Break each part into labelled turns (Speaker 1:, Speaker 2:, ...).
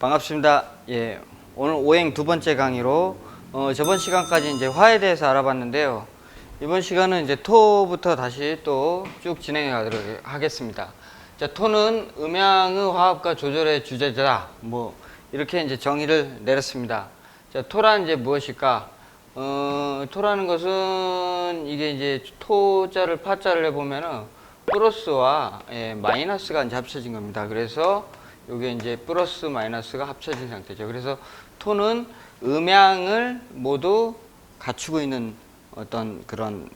Speaker 1: 반갑습니다. 예, 오늘 오행 두 번째 강의로 저번 시간까지 이제 화에 대해서 알아봤는데요. 이번 시간은 이제 토부터 다시 또 쭉 진행해 가도록 하겠습니다. 자, 토는 음양의 화합과 조절의 주제자, 뭐 이렇게 이제 정의를 내렸습니다. 자, 토란 이제 무엇일까? 토라는 것은 이게 이제 토자를 파자를 해보면은 플러스와 마이너스가 이제 합쳐진 겁니다. 그래서 요게 이제 플러스 마이너스가 합쳐진 상태죠. 그래서 토는 음양을 모두 갖추고 있는 어떤 그런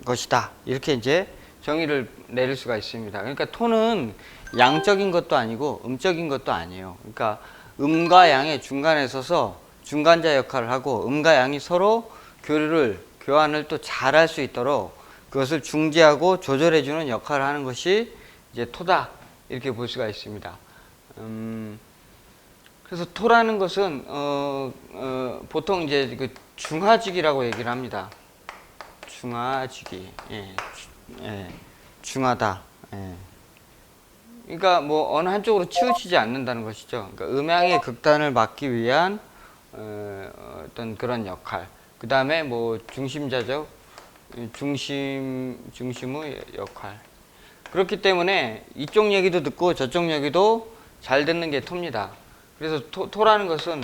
Speaker 1: 것이다. 이렇게 이제 정의를 내릴 수가 있습니다. 그러니까 토는 양적인 것도 아니고 음적인 것도 아니에요. 그러니까 음과 양의 중간에 서서 중간자 역할을 하고 음과 양이 서로 교환을 또 잘할 수 있도록 그것을 중재하고 조절해주는 역할을 하는 것이 이제 토다. 이렇게 볼 수가 있습니다. 그래서 토라는 것은 보통 이제 그 중하직이라고 얘기를 합니다. 중하직이, 중하다. 그러니까 뭐 어느 한쪽으로 치우치지 않는다는 것이죠. 그러니까 음양의 극단을 막기 위한 어떤 그런 역할. 그 다음에 뭐 중심자적, 중심의 역할. 그렇기 때문에 이쪽 얘기도 듣고 저쪽 얘기도 잘 듣는 게 토입니다. 그래서 토라는 것은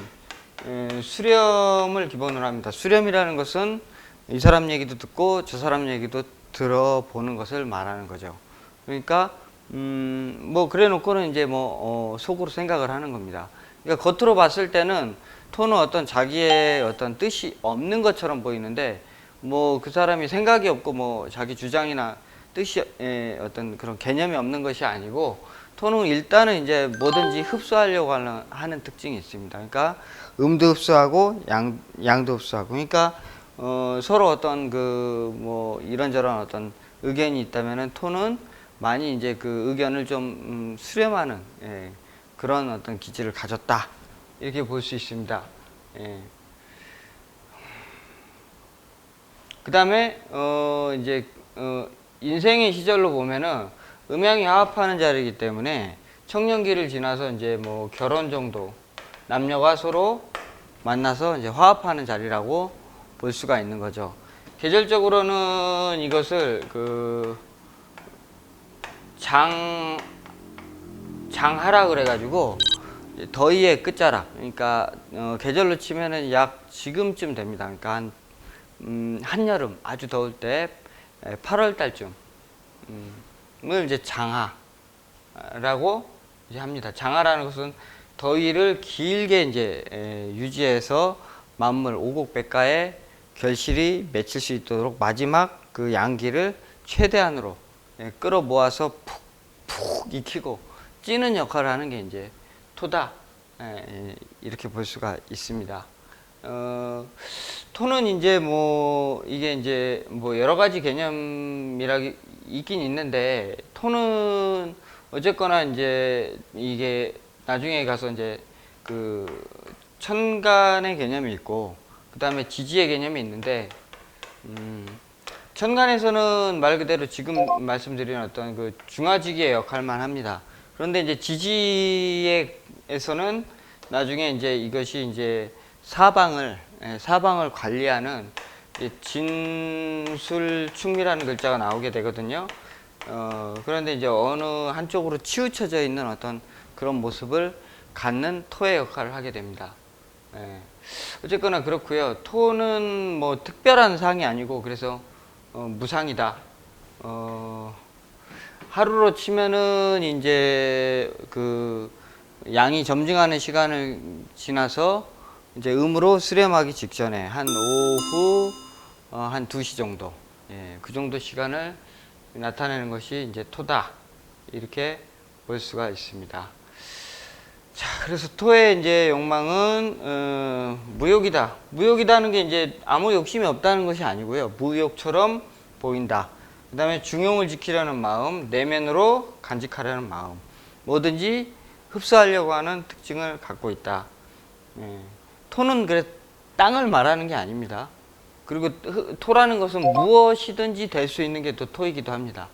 Speaker 1: 수렴을 기본으로 합니다. 수렴이라는 것은 이 사람 얘기도 듣고 저 사람 얘기도 들어보는 것을 말하는 거죠. 그러니까 뭐 그래 놓고는 이제 뭐 속으로 생각을 하는 겁니다. 그러니까 겉으로 봤을 때는 토는 어떤 자기의 어떤 뜻이 없는 것처럼 보이는데 뭐 그 사람이 생각이 없고 뭐 자기 주장이나 뜻이 어떤 그런 개념이 없는 것이 아니고 토는 일단은 이제 뭐든지 흡수하려고 하는 특징이 있습니다. 그러니까 음도 흡수하고 양도 흡수하고 그러니까 서로 어떤 뭐 이런저런 어떤 의견이 있다면은 토는 많이 이제 그 의견을 좀 수렴하는 그런 어떤 기질을 가졌다 이렇게 볼 수 있습니다. 그 다음에 이제 인생의 시절로 보면은 음양이 화합하는 자리이기 때문에 청년기를 지나서 이제 뭐 결혼 정도 남녀가 서로 만나서 이제 화합하는 자리라고 볼 수가 있는 거죠. 계절적으로는 이것을 장하라 그래가지고 더위의 끝자락. 그러니까 계절로 치면은 약 지금쯤 됩니다. 그러니까 한여름 아주 더울 때 8월 달쯤을 이제 장하라고 이제 합니다. 장하라는 것은 더위를 길게 이제 유지해서 만물 오곡백과의 결실이 맺힐 수 있도록 마지막 그 양기를 최대한으로 끌어 모아서 푹 익히고 찌는 역할을 하는 게 이제 토다. 이렇게 볼 수가 있습니다. 토는 이제 뭐 이게 이제 뭐 여러 가지 개념이라 있긴 있는데 토는 어쨌거나 이제 이게 나중에 가서 이제 그 천간의 개념이 있고 그 다음에 지지의 개념이 있는데 천간에서는 말 그대로 지금 말씀드린 어떤 그 중화지기의 역할만 합니다. 그런데 이제 지지에서는 나중에 이제 이것이 이제 사방을 관리하는 진술충미라는 글자가 나오게 되거든요. 그런데 이제 어느 한쪽으로 치우쳐져 있는 어떤 그런 모습을 갖는 토의 역할을 하게 됩니다. 어쨌거나 그렇고요. 토는 뭐 특별한 상이 아니고 그래서 무상이다. 하루로 치면은 이제 그 양이 점증하는 시간을 지나서 이제 음으로 수렴하기 직전에 한 오후 한 2시 정도 그 정도 시간을 나타내는 것이 이제 토다 이렇게 볼 수가 있습니다. 자, 그래서 토의 이제 욕망은 무욕이다. 무욕이다는 게 이제 아무 욕심이 없다는 것이 아니고요. 무욕처럼 보인다. 그 다음에 중용을 지키려는 마음, 내면으로 간직하려는 마음, 뭐든지 흡수하려고 하는 특징을 갖고 있다. 토는 그래 땅을 말하는 게 아닙니다. 그리고 토라는 것은 무엇이든지 될 수 있는 게 또 토이기도 합니다.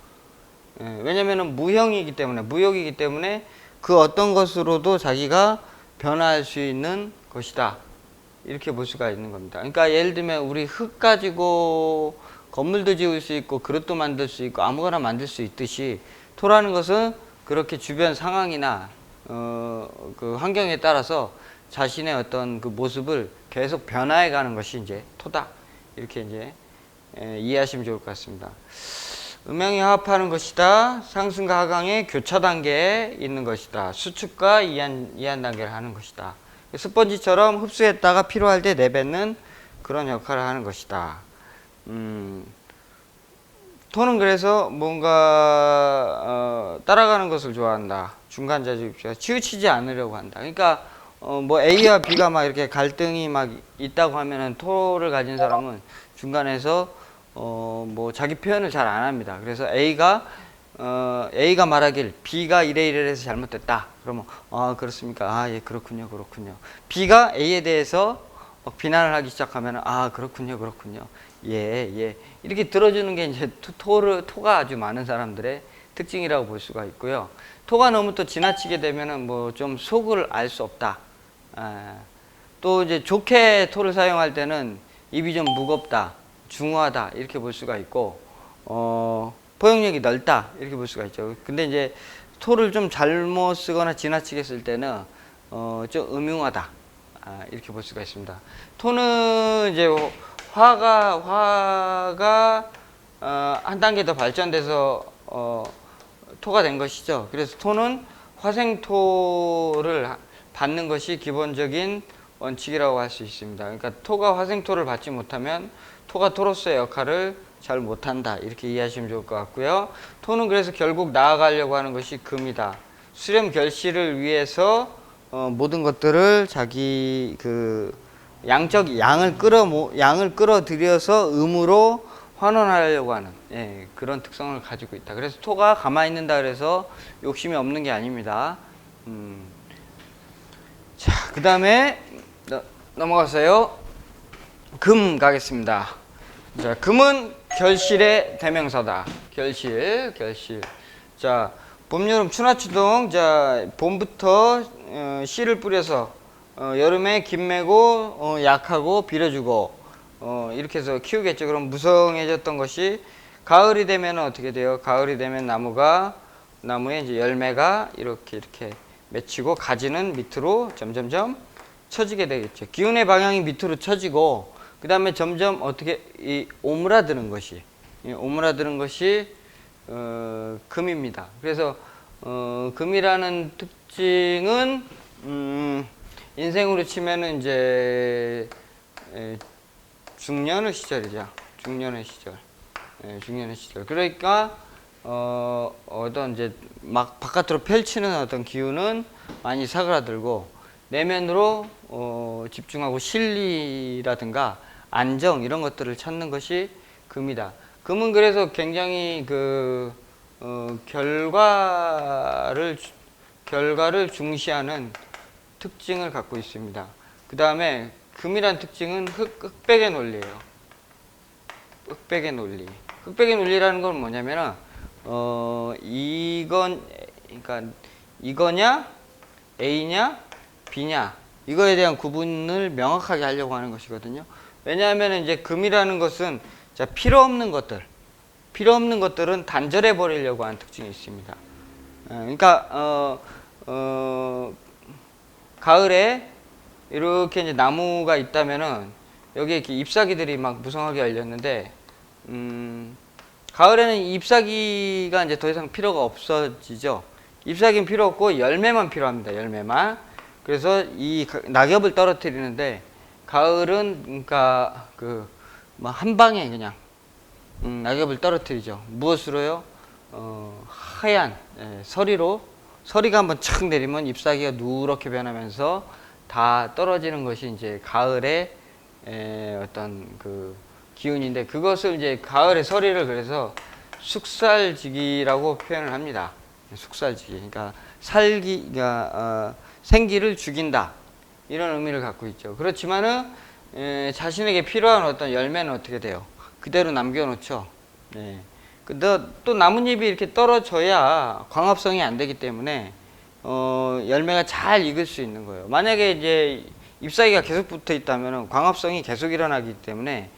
Speaker 1: 왜냐면은 무형이기 때문에 무욕이기 때문에 그 어떤 것으로도 자기가 변화할 수 있는 것이다. 이렇게 볼 수가 있는 겁니다. 그러니까 예를 들면 우리 흙 가지고 건물도 지을 수 있고 그릇도 만들 수 있고 아무거나 만들 수 있듯이 토라는 것은 그렇게 주변 상황이나 그 환경에 따라서 자신의 어떤 그 모습을 계속 변화해 가는 것이 이제 토다. 이렇게 이제 이해하시면 좋을 것 같습니다. 음양이 화합하는 것이다. 상승과 하강의 교차 단계에 있는 것이다. 수축과 이한 단계를 하는 것이다. 스펀지처럼 흡수했다가 필요할 때 내뱉는 그런 역할을 하는 것이다. 토는 그래서 뭔가 따라가는 것을 좋아한다. 중간자적 입지가 치우치지 않으려고 한다. 그러니까 뭐 A와 B가 막 이렇게 갈등이 막 있다고 하면은 토를 가진 사람은 중간에서 뭐 자기 표현을 잘 안 합니다. 그래서 A가 말하길 B가 이래 해서 잘못됐다. 그러면 그렇습니까? 예, 그렇군요. B가 A에 대해서 막 비난을 하기 시작하면 그렇군요. 예. 이렇게 들어주는 게 이제 토가 아주 많은 사람들의 특징이라고 볼 수가 있고요. 토가 너무 또 지나치게 되면은 뭐 좀 속을 알 수 없다. 또 이제 좋게 토를 사용할 때는 입이 좀 무겁다, 중후하다 이렇게 볼 수가 있고 포용력이 넓다 이렇게 볼 수가 있죠. 근데 이제 토를 좀 잘못 쓰거나 지나치게 쓸 때는 좀 음흉하다 이렇게 볼 수가 있습니다. 토는 이제 화가 한 단계 더 발전돼서 토가 된 것이죠. 그래서 토는 화생토를 받는 것이 기본적인 원칙이라고 할 수 있습니다. 그러니까 토가 화생토를 받지 못하면 토가 토로서의 역할을 잘 못한다 이렇게 이해하시면 좋을 것 같고요. 토는 그래서 결국 나아가려고 하는 것이 금이다. 수렴 결실을 위해서 모든 것들을 자기 그 양을 끌어들여서 음으로 환원하려고 하는 그런 특성을 가지고 있다. 그래서 토가 가만히 있는다 그래서 욕심이 없는 게 아닙니다. 자, 그 다음에 넘어가서요. 금 가겠습니다. 자, 금은 결실의 대명사다. 결실. 자, 봄, 여름, 추나추동. 자, 봄부터 씨를 뿌려서 여름에 김 매고 약하고 비려주고 이렇게 해서 키우겠죠. 그럼 무성해졌던 것이 가을이 되면 어떻게 돼요? 가을이 되면 나무에 이제 열매가 이렇게 맺히고 가지는 밑으로 점점점 처지게 되겠죠. 기운의 방향이 밑으로 처지고 그 다음에 점점 어떻게 오므라드는 것이 금입니다. 그래서 금이라는 특징은 인생으로 치면은 이제 중년의 시절이죠. 중년의 시절. 그러니까 어떤 이제 막 바깥으로 펼치는 어떤 기운은 많이 사그라들고 내면으로 집중하고 실리라든가 안정 이런 것들을 찾는 것이 금이다. 금은 그래서 굉장히 그 결과를 중시하는 특징을 갖고 있습니다. 그 다음에 금이란 특징은 흑백의 논리예요. 흑백의 논리라는 건 뭐냐면은 그러니까 이거냐 A냐 B냐 이거에 대한 구분을 명확하게 하려고 하는 것이거든요. 왜냐하면 이제 금이라는 것은 필요 없는 것들은 단절해 버리려고 하는 특징이 있습니다. 그러니까 가을에 이렇게 이제 나무가 있다면은 여기에 이렇게 잎사귀들이 막 무성하게 열렸는데 가을에는 잎사귀가 이제 더 이상 필요가 없어지죠. 잎사귀는 필요 없고 열매만 필요합니다. 열매만. 그래서 이 낙엽을 떨어뜨리는데 가을은 그러니까 한 방에 그냥 낙엽을 떨어뜨리죠. 무엇으로요? 하얀 서리가 한번 착 내리면 잎사귀가 누렇게 변하면서 다 떨어지는 것이 이제 가을의 어떤 그 기운인데 그것을 이제 가을의 서리를 그래서 숙살지기라고 표현을 합니다. 숙살지기. 그러니까 생기를 죽인다. 이런 의미를 갖고 있죠. 그렇지만은 자신에게 필요한 어떤 열매는 어떻게 돼요? 그대로 남겨놓죠. 또 나뭇잎이 이렇게 떨어져야 광합성이 안 되기 때문에 열매가 잘 익을 수 있는 거예요. 만약에 이제 잎사귀가 계속 붙어 있다면 광합성이 계속 일어나기 때문에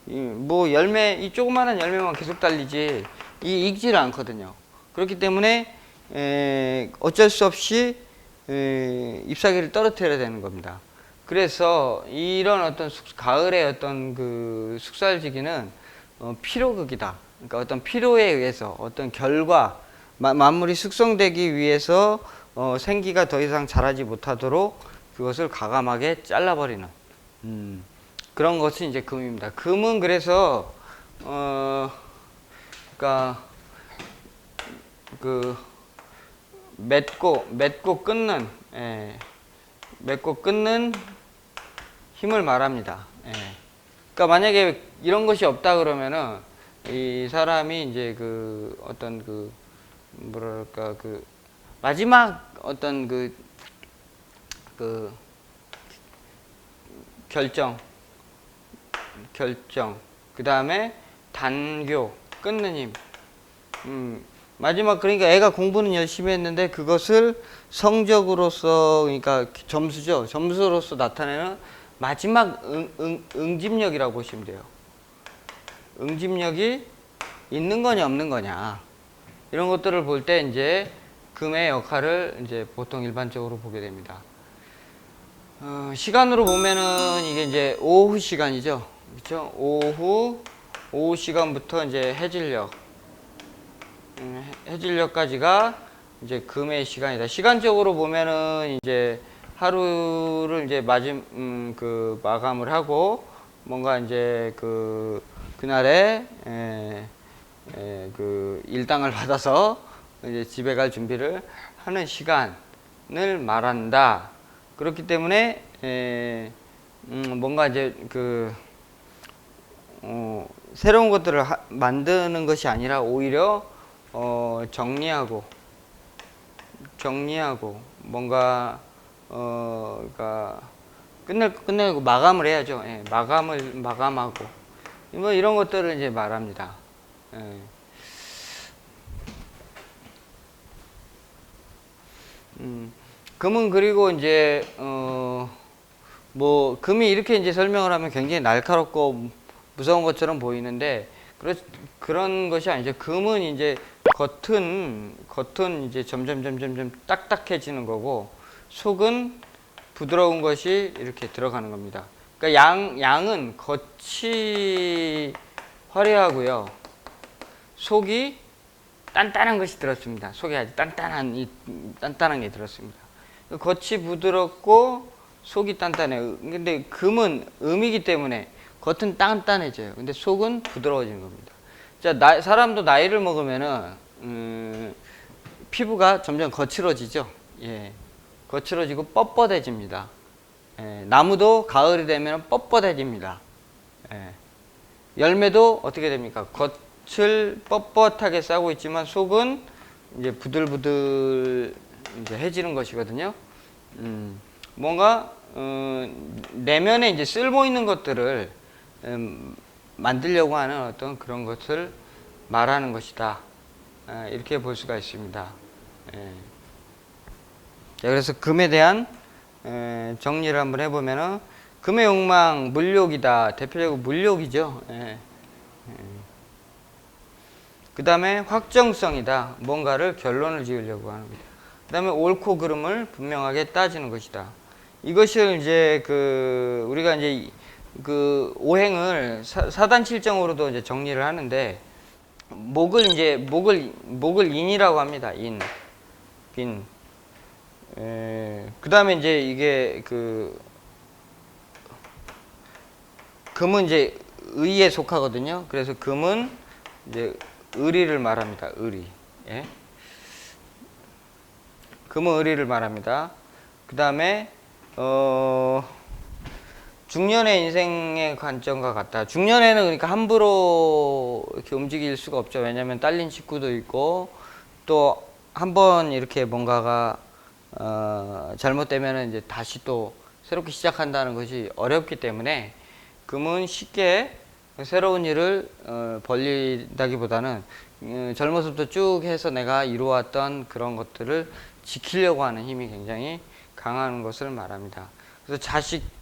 Speaker 1: 뭐 열매, 이 조그마한 열매만 계속 달리지 익지를 않거든요. 그렇기 때문에 어쩔 수 없이 잎사귀를 떨어뜨려야 되는 겁니다. 그래서 이런 어떤 가을의 어떤 그 숙살지기는 피로극이다. 그러니까 어떤 피로에 의해서 어떤 결과 만물이 숙성되기 위해서 생기가 더 이상 자라지 못하도록 그것을 과감하게 잘라버리는 그런 것이 이제 금입니다. 금은 그래서 그러니까 그 맺고 끊는 맺고 끊는 힘을 말합니다. 그러니까 만약에 이런 것이 없다 그러면은 이 사람이 이제 그 어떤 그 뭐랄까 그 마지막 어떤 그 결정 그 다음에 단교 끊는 힘 마지막 그러니까 애가 공부는 열심히 했는데 그것을 성적으로서 그러니까 점수로서 나타내는 마지막 응집력이라고 보시면 돼요. 응집력이 있는 거냐 없는 거냐 이런 것들을 볼 때 이제 금의 역할을 이제 보통 일반적으로 보게 됩니다. 시간으로 보면은 이게 이제 오후 시간이죠. 그렇죠? 오후 시간부터 이제 해질녘까지가 이제 금의 시간이다. 시간적으로 보면은 이제 하루를 이제 마감을 하고 뭔가 이제 그날에 그 일당을 받아서 이제 집에 갈 준비를 하는 시간을 말한다. 그렇기 때문에 뭔가 이제 새로운 것들을 만드는 것이 아니라 오히려 정리하고 뭔가 그러니까 끝내고 마감을 해야죠. 마감하고 뭐 이런 것들을 이제 말합니다. 금은 그리고 이제 뭐 금이 이렇게 이제 설명을 하면 굉장히 날카롭고 무서운 것처럼 보이는데 그런 것이 아니죠. 금은 이제 겉은 이제 점점 딱딱해지는 거고 속은 부드러운 것이 이렇게 들어가는 겁니다. 그러니까 양은 겉이 화려하고요. 속이 단단한 것이 들었습니다. 속에 아주 단단한 게 들었습니다. 겉이 부드럽고 속이 단단해요. 근데 금은 음이기 때문에 겉은 단단해져요. 근데 속은 부드러워지는 겁니다. 자, 사람도 나이를 먹으면은 피부가 점점 거칠어지죠. 예, 거칠어지고 뻣뻣해집니다. 예, 나무도 가을이 되면 뻣뻣해집니다. 예, 열매도 어떻게 됩니까? 겉을 뻣뻣하게 싸고 있지만 속은 이제 부들부들 이제 해지는 것이거든요. 뭔가 내면에 이제 쓸모 있는 것들을 만들려고 하는 어떤 그런 것을 말하는 것이다. 이렇게 볼 수가 있습니다. 자, 그래서 금에 대한 정리를 한번 해보면은 금의 욕망 물욕이다. 대표적으로 물욕이죠. 그 다음에 확정성이다. 뭔가를 결론을 지으려고 하는 거죠. 그 다음에 옳고 그름을 분명하게 따지는 것이다. 이것을 이제 우리가 이제 오행을 사단칠정으로도 이제 정리를 하는데 목을 인이라고 합니다. 인. 그 다음에 이제 이게 금은 이제 의에 속하거든요. 그래서 금은 이제 의리를 말합니다. 의리. 예? 금은 의리를 말합니다. 그 다음에 중년의 인생의 관점과 같다. 중년에는 그러니까 함부로 이렇게 움직일 수가 없죠. 왜냐하면 딸린 식구도 있고 또 한번 이렇게 뭔가가 잘못되면 이제 다시 또 새롭게 시작한다는 것이 어렵기 때문에 금은 쉽게 새로운 일을 벌린다기보다는 젊어서부터 쭉 해서 내가 이루어왔던 그런 것들을 지키려고 하는 힘이 굉장히 강한 것을 말합니다. 그래서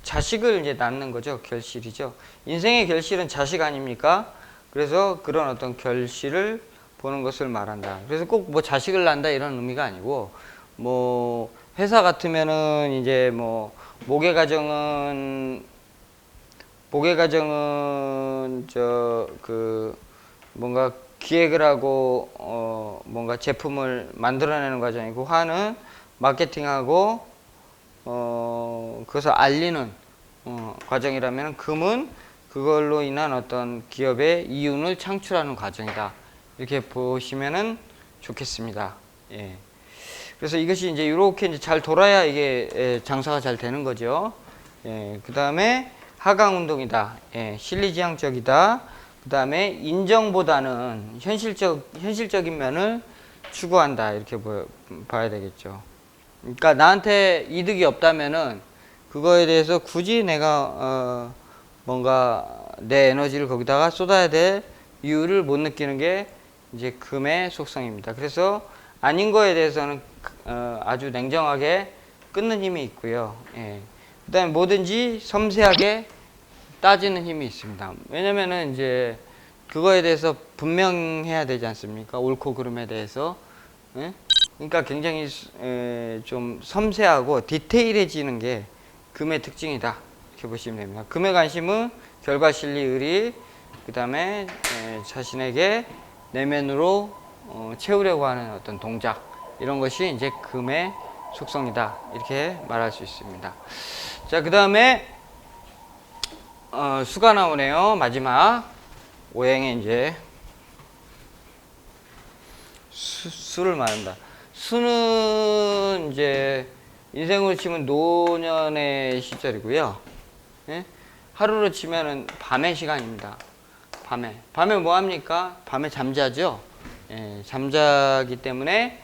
Speaker 1: 자식을 이제 낳는 거죠. 결실이죠. 인생의 결실은 자식 아닙니까? 그래서 그런 어떤 결실을 보는 것을 말한다. 그래서 꼭 뭐 자식을 낳는다 이런 의미가 아니고, 뭐 회사 같으면은 이제 뭐 모계가정은 저 그 뭔가 기획을 하고 뭔가 제품을 만들어내는 과정이고, 화는 마케팅하고 그것을 알리는 과정이라면, 금은 그걸로 인한 어떤 기업의 이윤을 창출하는 과정이다. 이렇게 보시면은 좋겠습니다. 예. 그래서 이것이 이제 이렇게 이제 잘 돌아야 이게 장사가 잘 되는 거죠. 예. 그 다음에 하강 운동이다. 예. 실리지향적이다. 그 다음에 인정보다는 현실적인 면을 추구한다. 이렇게 봐야 되겠죠. 그러니까 나한테 이득이 없다면은 그거에 대해서 굳이 내가 뭔가 내 에너지를 거기다가 쏟아야 될 이유를 못 느끼는 게 이제 금의 속성입니다. 그래서 아닌 거에 대해서는 아주 냉정하게 끊는 힘이 있고요. 예. 그 다음에 뭐든지 섬세하게 따지는 힘이 있습니다. 왜냐면은 이제 그거에 대해서 분명해야 되지 않습니까? 옳고 그름에 대해서. 예? 그러니까 굉장히 좀 섬세하고 디테일해지는 게 금의 특징이다. 이렇게 보시면 됩니다. 금의 관심은 결과, 실리, 의리, 그 다음에 자신에게 내면으로 채우려고 하는 어떤 동작, 이런 것이 이제 금의 속성이다. 이렇게 말할 수 있습니다. 자, 그 다음에 수가 나오네요. 마지막 오행에 이제 수를 말한다. 수는 이제 인생으로 치면 노년의 시절이고요. 예? 하루로 치면은 밤의 시간입니다. 밤에 뭐 합니까? 밤에 잠자죠. 예, 잠자기 때문에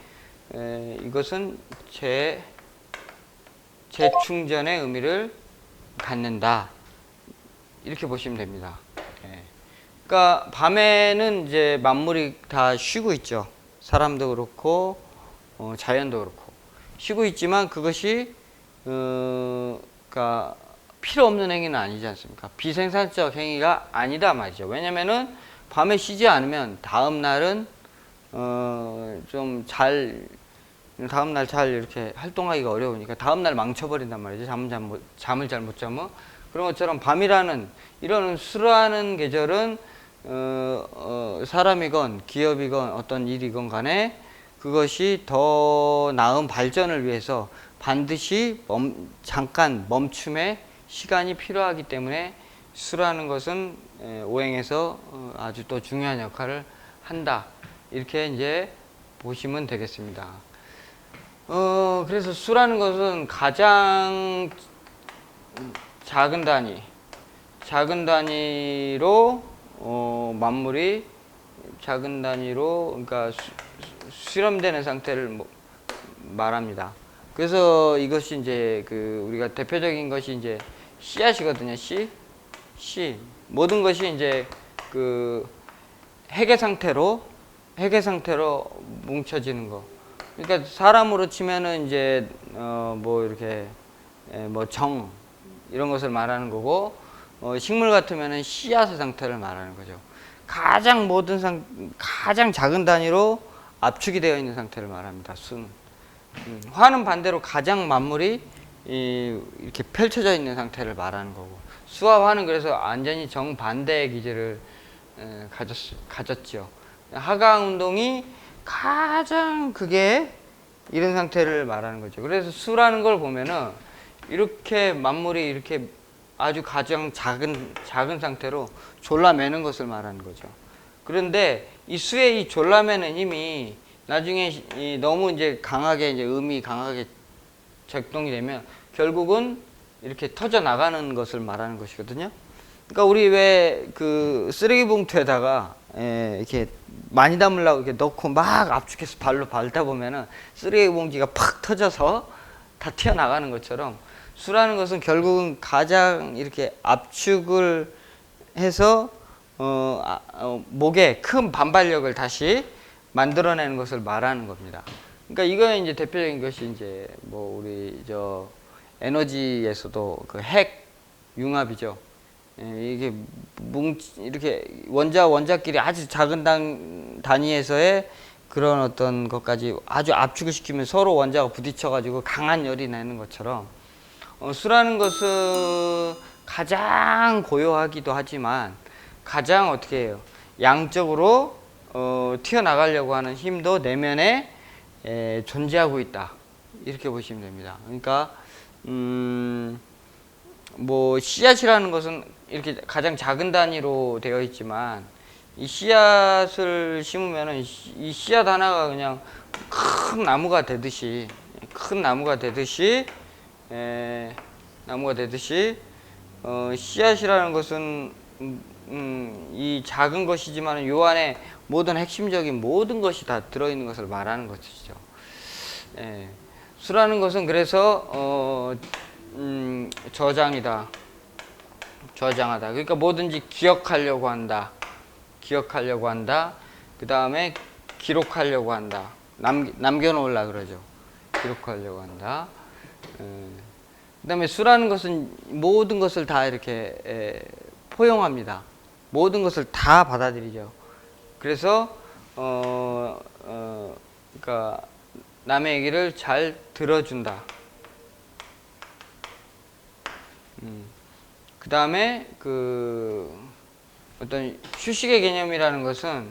Speaker 1: 이것은 재충전의 의미를 갖는다. 이렇게 보시면 됩니다. 예. 그러니까 밤에는 이제 만물이 다 쉬고 있죠. 사람도 그렇고 자연도 그렇고 쉬고 있지만, 그것이 그러니까 필요 없는 행위는 아니지 않습니까? 비생산적 행위가 아니다 말이죠. 왜냐면은 밤에 쉬지 않으면 다음 날은 다음 날 잘 이렇게 활동하기가 어려우니까 다음 날 망쳐버린단 말이죠. 잠을 잘 못 자면. 그런 것처럼 밤이라는 이런 수라는 계절은 사람이건 기업이건 어떤 일이건 간에 그것이 더 나은 발전을 위해서 반드시 잠깐 멈춤의 시간이 필요하기 때문에 수라는 것은 오행에서 아주 또 중요한 역할을 한다. 이렇게 이제 보시면 되겠습니다. 그래서 수라는 것은 가장 작은 단위로 만물이 작은 단위로, 그러니까 실험되는 상태를 말합니다. 그래서 이것이 이제 우리가 대표적인 것이 이제 씨앗이거든요. 씨. 모든 것이 이제 핵의 상태로 뭉쳐지는 거. 그러니까 사람으로 치면은 이제 뭐 이렇게 정 이런 것을 말하는 거고, 식물 같으면은 씨앗의 상태를 말하는 거죠. 가장 작은 단위로 압축이 되어 있는 상태를 말합니다. 수는. 화는 반대로 가장 만물이 이렇게 펼쳐져 있는 상태를 말하는 거고, 수와 화는 그래서 완전히 정반대의 기질을 가졌죠. 하강 운동이 가장 그게 이런 상태를 말하는 거죠. 그래서 수라는 걸 보면은 이렇게 만물이 이렇게 아주 가장 작은 상태로 졸라매는 것을 말하는 거죠. 그런데 이 수의 이 졸라매는 힘이 나중에 너무 이제 음이 강하게 작동이 되면 결국은 이렇게 터져 나가는 것을 말하는 것이거든요. 그러니까 우리 왜 쓰레기 봉투에다가 이렇게 많이 담으려고 이렇게 넣고 막 압축해서 발로 밟다 보면은 쓰레기 봉지가 팍 터져서 다 튀어나가는 것처럼, 수라는 것은 결국은 가장 이렇게 압축을 해서 목에 큰 반발력을 다시 만들어내는 것을 말하는 겁니다. 그러니까 이거는 이제 대표적인 것이 이제 뭐 우리 저 에너지에서도 그 핵 융합이죠. 예, 이게 이렇게 원자끼리 아주 작은 단위에서의 그런 어떤 것까지 아주 압축을 시키면 서로 원자가 부딪혀가지고 강한 열이 나는 것처럼 수라는 것은 가장 고요하기도 하지만 가장 어떻게 해요? 양적으로 튀어나가려고 하는 힘도 내면에 존재하고 있다. 이렇게 보시면 됩니다. 그러니까 뭐 씨앗이라는 것은 이렇게 가장 작은 단위로 되어 있지만 이 씨앗을 심으면은 이 씨앗 하나가 그냥 큰 나무가 되듯이 씨앗이라는 것은 이 작은 것이지만 요 안에 모든 핵심적인 모든 것이 다 들어있는 것을 말하는 것이죠. 예. 수라는 것은 그래서 저장하다. 그러니까 뭐든지 기억하려고 한다. 그 다음에 기록하려고 한다. 남겨놓으려고 그러죠. 기록하려고 한다. 그 다음에 수라는 것은 모든 것을 다 이렇게 포용합니다. 모든 것을 다 받아들이죠. 그래서 그러니까 남의 얘기를 잘 들어준다. 그 다음에 그 어떤 휴식의 개념이라는 것은,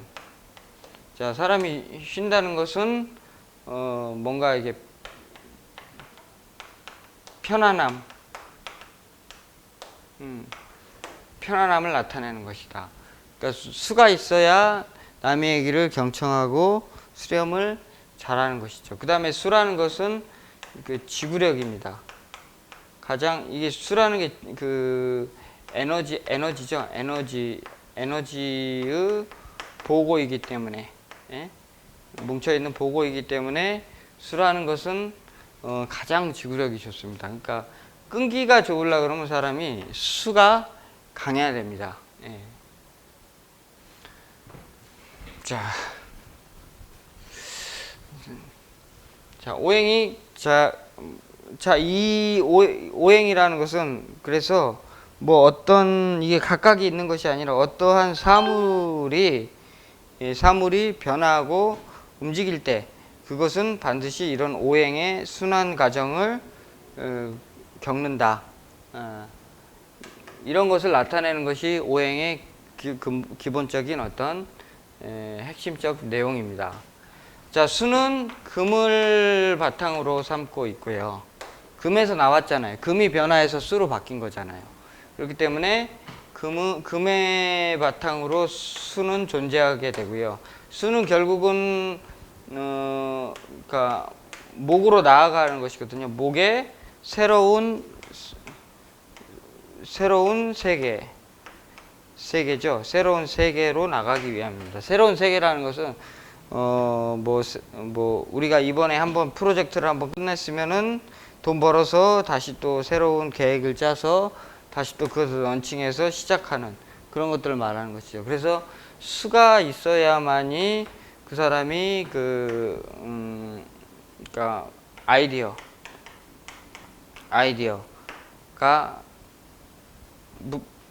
Speaker 1: 자, 사람이 쉰다는 것은 뭔가 이게 편안함을 나타내는 것이다. 그러니까 수가 있어야 남의 얘기를 경청하고 수렴을 잘하는 것이죠. 그 다음에 수라는 것은 그 지구력입니다. 가장 이게 수라는 게 그 에너지죠. 에너지의 보고이기 때문에, 예? 뭉쳐있는 보고이기 때문에 수라는 것은 가장 지구력이 좋습니다. 그러니까 끈기가 좋으려고 그러면 사람이 수가 강해야 됩니다. 예. 자, 오행이, 이 오행이라는 것은 그래서 뭐 어떤 이게 각각이 있는 것이 아니라 어떠한 사물이 변화하고 움직일 때 그것은 반드시 이런 오행의 순환 과정을 겪는다. 이런 것을 나타내는 것이 오행의 기본적인 어떤 핵심적 내용입니다. 자, 수는 금을 바탕으로 삼고 있고요. 금에서 나왔잖아요. 금이 변화해서 수로 바뀐 거잖아요. 그렇기 때문에 금의 바탕으로 수는 존재하게 되고요. 수는 결국은 그러니까 목으로 나아가는 것이거든요. 목에 새로운 세계죠. 새로운 세계로 나가기 위함입니다. 새로운 세계라는 것은 우리가 이번에 한번 프로젝트를 한번 끝냈으면은 돈 벌어서 다시 또 새로운 계획을 짜서 다시 또 그것을 런칭해서 시작하는 그런 것들을 말하는 것이죠. 그래서 수가 있어야만이 그 사람이 그러니까 아이디어가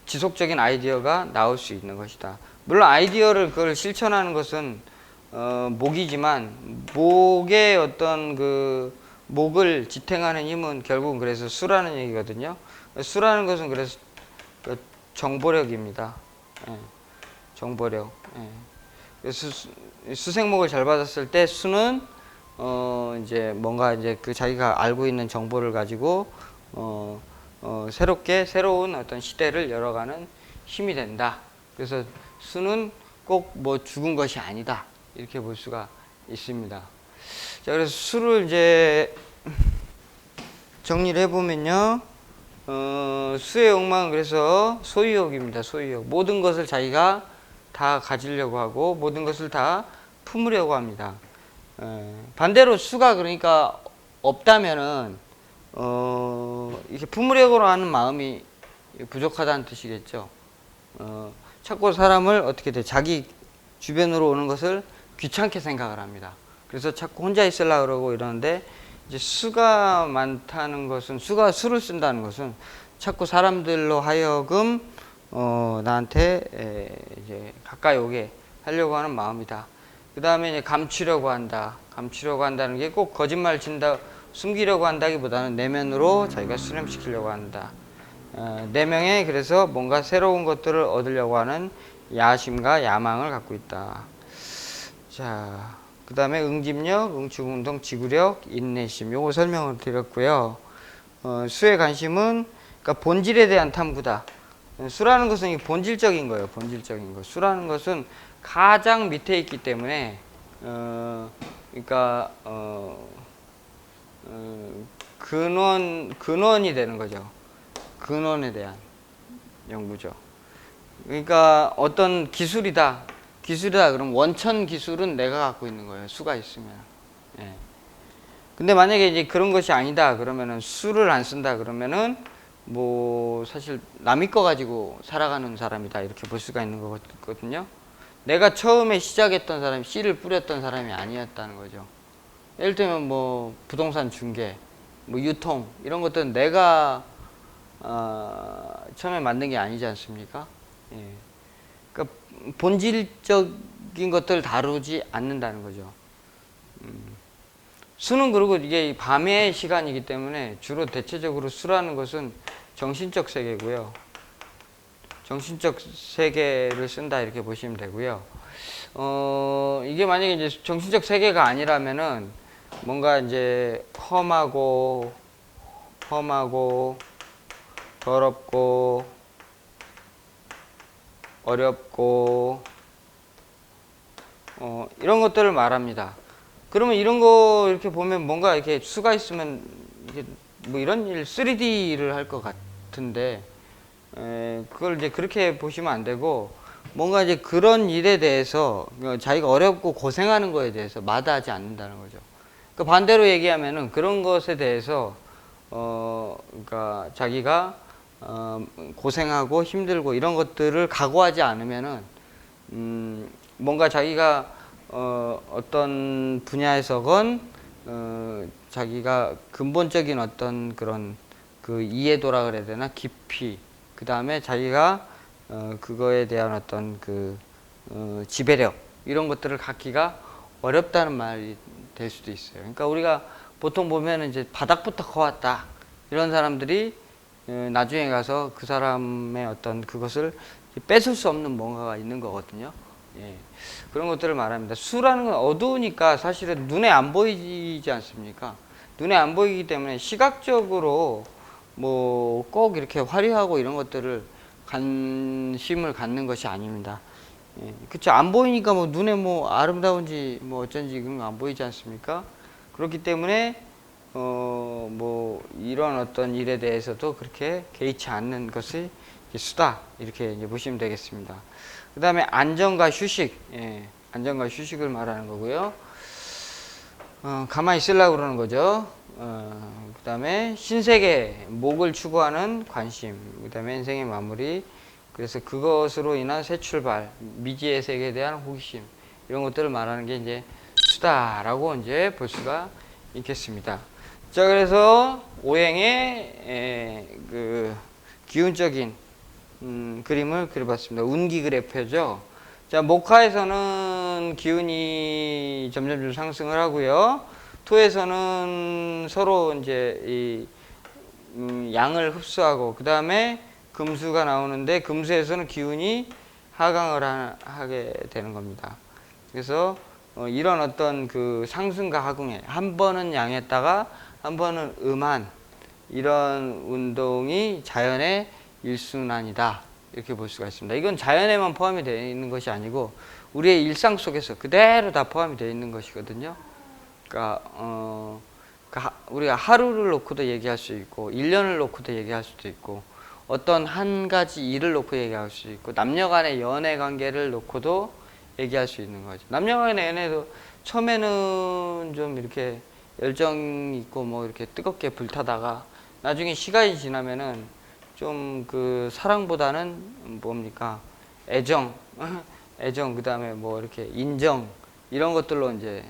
Speaker 1: 지속적인 아이디어가 나올 수 있는 것이다. 물론 아이디어를 그걸 실천하는 것은 목이지만 목의 어떤 그 목을 지탱하는 힘은 결국은 그래서 수라는 얘기거든요. 수라는 것은 그래서 정보력입니다. 예, 정보력. 예. 그래서 수생목을 잘 받았을 때 수는 이제 뭔가 이제 그 자기가 알고 있는 정보를 가지고 새로운 어떤 시대를 열어가는 힘이 된다. 그래서 수는 꼭 뭐 죽은 것이 아니다. 이렇게 볼 수가 있습니다. 자, 그래서 수를 이제 정리를 해보면요. 수의 욕망은 그래서 소유욕입니다. 소유욕. 모든 것을 자기가 다 가지려고 하고 모든 것을 다 품으려고 합니다. 반대로 수가 그러니까 없다면은 이렇게 품으려고 하는 마음이 부족하다는 뜻이겠죠. 자꾸 사람을 어떻게 돼? 자기 주변으로 오는 것을 귀찮게 생각을 합니다. 그래서 자꾸 혼자 있으려고 그러고 이러는데, 이제 수가 많다는 것은, 수를 쓴다는 것은 자꾸 사람들로 하여금 나한테 이제 가까이 오게 하려고 하는 마음이다. 그 다음에 이제 감추려고 한다. 감추려고 한다는 게 꼭 거짓말 친다, 숨기려고 한다기보다는 내면으로 자기가 수렴시키려고 한다. 내면에 그래서 뭔가 새로운 것들을 얻으려고 하는 야심과 야망을 갖고 있다. 자, 그 다음에 응집력, 응축운동, 지구력, 인내심, 요거 설명을 드렸고요. 수의 관심은 그러니까 본질에 대한 탐구다. 수라는 것은 본질적인 거예요. 본질적인 거. 수라는 것은 가장 밑에 있기 때문에 그러니까 근원이 되는 거죠. 근원에 대한 연구죠. 그러니까 어떤 기술이다. 그럼 원천 기술은 내가 갖고 있는 거예요. 수가 있으면. 예. 근데 만약에 이제 그런 것이 아니다. 그러면은 수를 안 쓴다. 그러면은 뭐 사실 남의 거 가지고 살아가는 사람이다. 이렇게 볼 수가 있는 거거든요. 내가 처음에 시작했던 사람이, 씨를 뿌렸던 사람이 아니었다는 거죠. 예를 들면 뭐 부동산 중개, 뭐 유통 이런 것들은 내가 처음에 만든 게 아니지 않습니까? 예. 그러니까 본질적인 것들을 다루지 않는다는 거죠. 수는 그리고 이게 밤의 시간이기 때문에 주로 대체적으로 수라는 것은 정신적 세계고요. 정신적 세계를 쓴다 이렇게 보시면 되고요. 이게 만약에 이제 정신적 세계가 아니라면은 뭔가 이제 험하고 더럽고 어렵고 이런 것들을 말합니다. 그러면 이런 거 이렇게 보면 뭔가 이렇게 수가 있으면 이게 뭐 이런 일 3D를 할 것 같은데 그걸 이제 그렇게 보시면 안 되고 뭔가 이제 그런 일에 대해서 자기가 어렵고 고생하는 거에 대해서 마다하지 않는다는 거죠. 그 반대로 얘기하면은 그런 것에 대해서 그러니까 자기가 고생하고 힘들고 이런 것들을 각오하지 않으면은 뭔가 자기가 어떤 분야에서건 자기가 근본적인 어떤 그런 그 이해도라 그래야 되나 깊이 그 다음에 자기가 그거에 대한 어떤 그 지배력 이런 것들을 갖기가 어렵다는 말이 될 수도 있어요. 그러니까 우리가 보통 보면은 이제 바닥부터 커왔다 이런 사람들이 나중에 가서 그 사람의 어떤 그것을 뺏을 수 없는 뭔가가 있는 거거든요. 예. 그런 것들을 말합니다. 수라는 건 어두우니까 사실은 눈에 안 보이지 않습니까? 눈에 안 보이기 때문에 시각적으로 뭐 꼭 이렇게 화려하고 이런 것들을 관심을 갖는 것이 아닙니다. 예. 그쵸. 안 보이니까 뭐 눈에 뭐 아름다운지 뭐 어쩐지 그런 거 안 보이지 않습니까? 그렇기 때문에 뭐 이런 어떤 일에 대해서도 그렇게 개의치 않는 것이 수다 이렇게 이제 보시면 되겠습니다. 그 다음에 안정과 휴식, 예, 안정과 휴식을 말하는 거고요. 가만히 있으려고 그러는 거죠. 그 다음에 신세계, 목을 추구하는 관심, 그 다음에 인생의 마무리, 그래서 그것으로 인한 새 출발, 미지의 세계에 대한 호기심, 이런 것들을 말하는 게 이제 수다라고 이제 볼 수가 있겠습니다. 자, 그래서 오행의 그 기운적인 그림을 그려봤습니다. 운기 그래프죠. 자, 목화에서는 기운이 점점 상승을 하고요. 토에서는 서로 이제 이 양을 흡수하고 그 다음에 금수가 나오는데 금수에서는 기운이 하강을 하게 되는 겁니다. 그래서 이런 어떤 그 상승과 하강에 한 번은 양했다가 한 번은 음한 이런 운동이 자연의 일순환이다 이렇게 볼 수가 있습니다. 이건 자연에만 포함이 되어 있는 것이 아니고 우리의 일상 속에서 그대로 다 포함이 되어 있는 것이거든요. 그러니까 우리가 하루를 놓고도 얘기할 수 있고 1년을 놓고도 얘기할 수도 있고 어떤 한 가지 일을 놓고 얘기할 수 있고 남녀 간의 연애 관계를 놓고도 얘기할 수 있는 거죠. 남녀 간의 연애도 처음에는 좀 이렇게 열정 있고 뭐 이렇게 뜨겁게 불타다가 나중에 시간이 지나면은 좀 그 사랑보다는 뭡니까 애정 그 다음에 뭐 이렇게 인정 이런 것들로 이제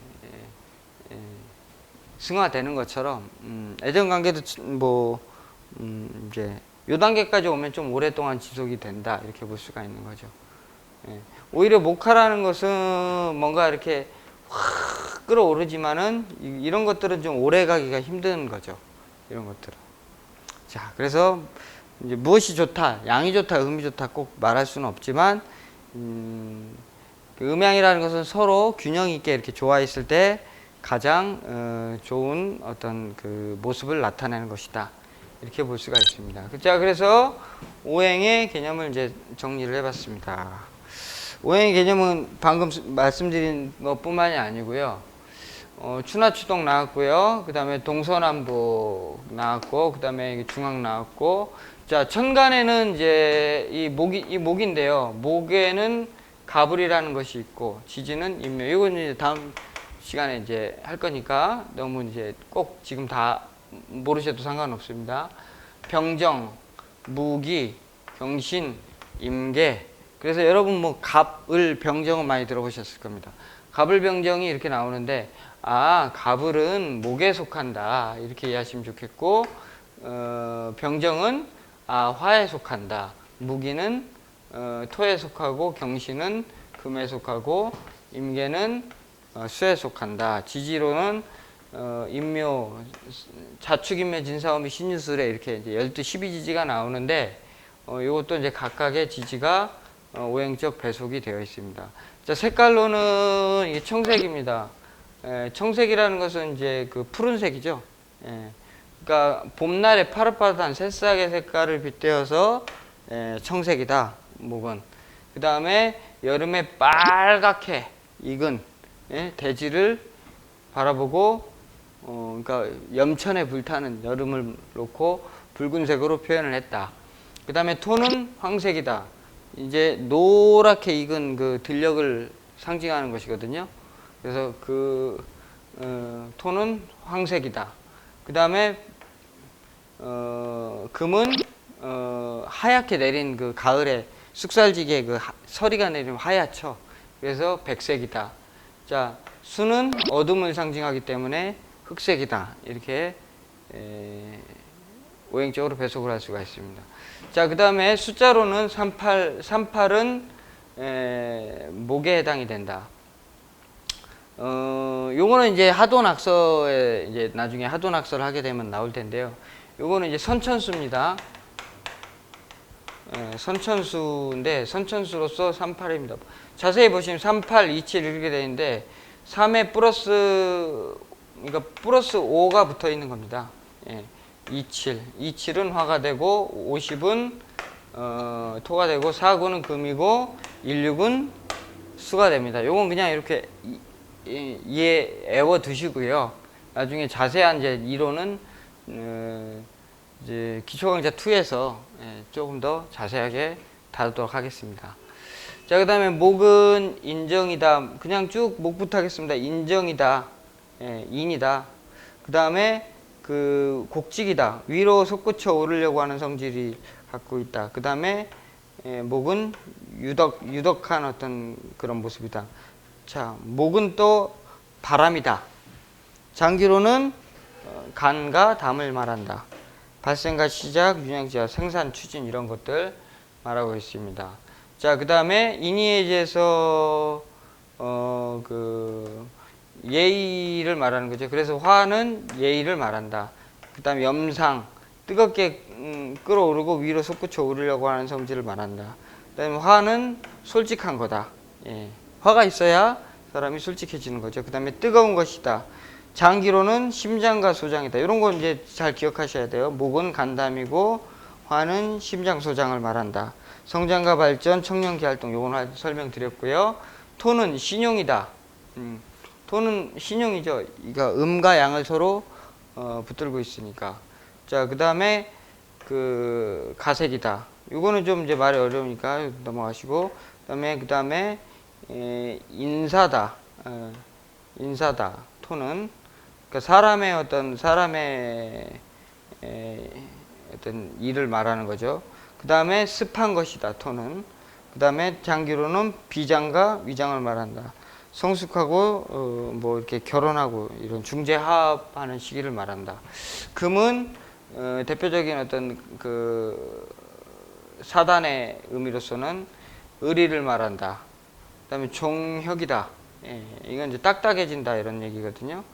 Speaker 1: 승화되는 것처럼 애정 관계도 뭐 이제 요 단계까지 오면 좀 오랫동안 지속이 된다 이렇게 볼 수가 있는 거죠. 예. 오히려 목화라는 것은 뭔가 이렇게 확 끌어오르지만은 이런 것들은 좀 오래 가기가 힘든 거죠. 이런 것들은. 자, 그래서 이제 무엇이 좋다, 양이 좋다, 음이 좋다 꼭 말할 수는 없지만 그 음양이라는 것은 서로 균형 있게 이렇게 좋아 있을 때 가장 좋은 어떤 그 모습을 나타내는 것이다. 이렇게 볼 수가 있습니다. 자, 그래서 오행의 개념을 이제 정리를 해봤습니다. 오행의 개념은 방금 말씀드린 것뿐만이 아니고요. 추나추동 나왔고요. 그 다음에 동서남북 나왔고, 그 다음에 중앙 나왔고, 자, 천간에는 이제 이 목인데요. 목에는 가불이라는 것이 있고, 지지는 임묘. 이건 이제 다음 시간에 이제 할 거니까 너무 이제 꼭 지금 다 모르셔도 상관없습니다. 병정, 무기, 경신, 임계. 그래서 여러분 뭐 갑을 병정은 많이 들어보셨을 겁니다. 갑을 병정이 이렇게 나오는데 아, 갑을은 목에 속한다 이렇게 이해하시면 좋겠고 병정은 아, 화에 속한다. 무기는 토에 속하고 경신은 금에 속하고 임계는 수에 속한다. 지지로는 임묘, 자축임묘, 진사오미, 신유술에 이렇게 이제 12, 12지지가 나오는데 이것도 이제 각각의 지지가 오행적 배속이 되어 있습니다. 자, 색깔로는 이게 청색입니다. 청색이라는 것은 이제 그 푸른색이죠. 그러니까 봄날의 파릇파릇한 새싹의 색깔을 빗대어서 청색이다. 목은. 그 다음에 여름에 빨갛게 익은 대지를 바라보고 그러니까 염천에 불타는 여름을 놓고 붉은색으로 표현을 했다. 그 다음에 톤은 황색이다. 이제 노랗게 익은 그 들녘을 상징하는 것이거든요. 그래서 그 톤은 황색이다. 그 다음에 금은 하얗게 내린 그 가을에 쑥살지게 그 서리가 내리면 하얗죠. 그래서 백색이다. 자, 수는 어둠을 상징하기 때문에 흑색이다. 이렇게 오행적으로 배속을 할 수가 있습니다. 자, 그 다음에 숫자로는 38, 38은 목에 해당이 된다. 요거는 이제 하도낙서에 이제 나중에 하도낙서를 하게 되면 나올 텐데요. 요거는 이제 선천수입니다. 선천수인데 선천수로서 38입니다. 자세히 보시면 38, 27 이렇게 되어 있는데 3에 플러스 그러니까 플러스 5가 붙어 있는 겁니다. 27, 27은 화가 되고 50은 토가 되고 49는 금이고 16은 수가 됩니다. 요건 그냥 이렇게 애워 두시고요. 나중에 자세한 이제 이론은 이제 기초강좌 2에서 조금 더 자세하게 다루도록 하겠습니다. 자, 그 다음에 목은 인정이다. 그냥 쭉 목부터 하겠습니다. 인정이다. 인이다. 그 다음에 그 곡직이다. 위로 솟구쳐 오르려고 하는 성질이 갖고 있다. 그 다음에 목은 유덕한 어떤 그런 모습이다. 자, 목은 또 바람이다. 장기로는 간과 담을 말한다. 발생과 시작, 윤양지와 생산, 추진 이런 것들 말하고 있습니다. 자, 그 다음에 인의예지에서 그 예의를 말하는 거죠. 그래서 화는 예의를 말한다. 그 다음에 염상, 뜨겁게 끌어오르고 위로 솟구쳐 오르려고 하는 성질을 말한다. 그 다음에 화는 솔직한 거다. 화가 있어야 사람이 솔직해지는 거죠. 그 다음에 뜨거운 것이다. 장기로는 심장과 소장이다. 이런 거 이제 잘 기억하셔야 돼요. 목은 간담이고 화는 심장, 소장을 말한다. 성장과 발전, 청년기 활동 요건 설명드렸고요. 토는 신용이다. 토는 신용이죠. 그러니까 음과 양을 서로 붙들고 있으니까. 자, 그 다음에 그 가색이다. 요거는 좀 이제 말이 어려우니까 넘어가시고. 그 다음에 인사다. 인사다. 토는 그러니까 사람의 어떤 일을 말하는 거죠. 그 다음에 습한 것이다. 토는. 그 다음에 장기로는 비장과 위장을 말한다. 성숙하고 뭐 이렇게 결혼하고 이런 중재합하는 시기를 말한다. 금은 대표적인 어떤 그 사단의 의미로서는 의리를 말한다. 그다음에 종혁이다. 예, 이건 이제 딱딱해진다 이런 얘기거든요.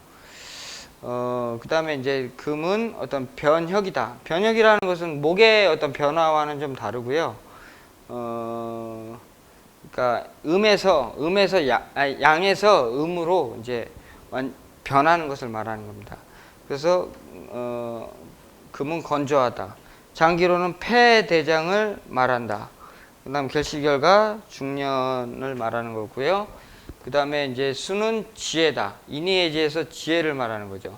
Speaker 1: 그다음에 이제 금은 어떤 변혁이다. 변혁이라는 것은 목의 어떤 변화와는 좀 다르고요. 그러니까 양에서 음으로 이제 변하는 것을 말하는 겁니다. 그래서 금은 건조하다. 장기로는 폐대장을 말한다. 그다음 결실결과 중년을 말하는 거고요. 그다음에 이제 수는 지혜다. 인의예지에서 지혜를 말하는 거죠.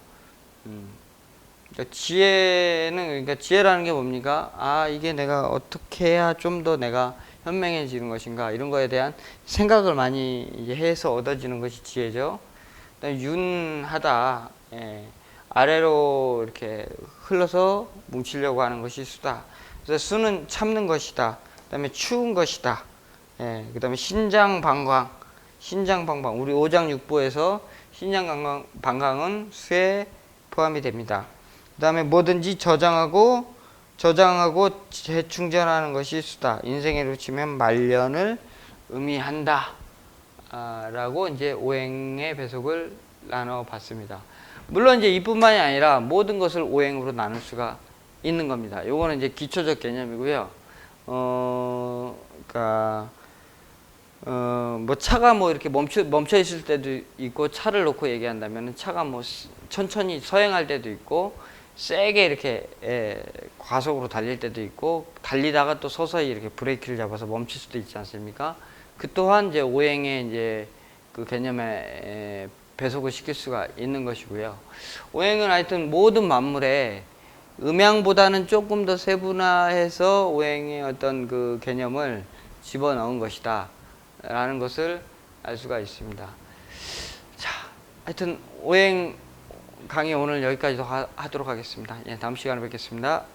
Speaker 1: 그러니까 그러니까 지혜라는 게 뭡니까? 아, 이게 내가 어떻게 해야 좀 더 내가 현명해지는 것인가, 이런 거에 대한 생각을 많이 이제 해서 얻어지는 것이 지혜죠. 그다음에 윤하다. 예. 아래로 이렇게 흘러서 뭉치려고 하는 것이 수다. 그래서 수는 참는 것이다. 그다음에 추운 것이다. 예. 그다음에 신장방광. 우리 오장육부에서 신장방광은 수에 포함이 됩니다. 그다음에 뭐든지 저장하고 재충전하는 것이 수다. 인생으로 치면 말년을 의미한다. 라고 이제 오행의 배속을 나눠봤습니다. 물론 이제 이뿐만이 아니라 모든 것을 오행으로 나눌 수가 있는 겁니다. 요거는 이제 기초적 개념이고요. 그러니까 뭐 차가 뭐 이렇게 멈춰 있을 때도 있고, 차를 놓고 얘기한다면 차가 뭐 천천히 서행할 때도 있고, 세게 이렇게 과속으로 달릴 때도 있고, 달리다가 또 서서히 이렇게 브레이크를 잡아서 멈출 수도 있지 않습니까? 그 또한 이제 오행의 이제 그 개념에 배속을 시킬 수가 있는 것이고요. 오행은 하여튼 모든 만물에 음양보다는 조금 더 세분화해서 오행의 어떤 그 개념을 집어넣은 것이다 라는 것을 알 수가 있습니다. 자, 하여튼 오행 강의 오늘 여기까지 하도록 하겠습니다. 예, 다음 시간에 뵙겠습니다.